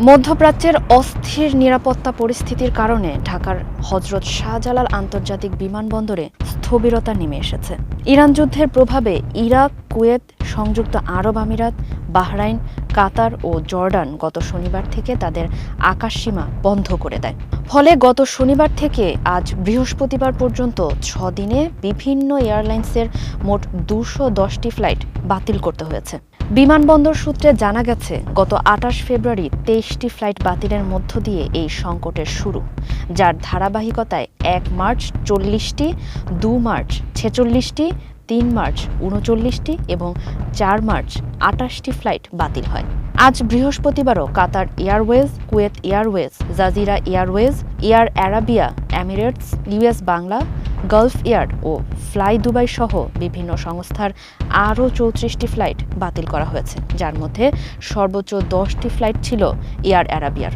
মধ্যপ্রাচ্যের অস্থির নিরাপত্তা পরিস্থিতির কারণে ঢাকার হজরত শাহজালাল আন্তর্জাতিক বিমানবন্দরে স্থবিরতা নেমে এসেছে। ইরান যুদ্ধের প্রভাবে ইরাক, কুয়েত, সংযুক্ত আরব আমিরাত, বাহরাইন, কাতার ও জর্ডান গত শনিবার থেকে তাদের আকাশসীমা বন্ধ করে দেয়। ফলে গত শনিবার থেকে আজ বৃহস্পতিবার পর্যন্ত 6 দিনে বিভিন্ন এয়ারলাইন্সের মোট 210টি ফ্লাইট বাতিল করতে হয়েছে। বিমানবন্দর সূত্রে জানা গেছে, গত 28 ফেব্রুয়ারি 23টি ফ্লাইট বাতিলের মধ্য দিয়ে এই সংকটের শুরু, যার ধারাবাহিকতায় 1 মার্চ 40টি, 2 মার্চ 46টি, 3 মার্চ 39টি এবং 4 মার্চ 28টি ফ্লাইট বাতিল হয়। আজ বৃহস্পতিবারও Qatar Airways, Kuwait Airways, Jazeera Airways, Air Arabia, Emirates, US Bangla, Gulf Air ও ফ্লাই দুবাই সহ বিভিন্ন সংস্থার আরও 34টি ফ্লাইট বাতিল করা হয়েছে, যার মধ্যে সর্বোচ্চ 10টি ফ্লাইট ছিল এয়ার আরাবিয়ার।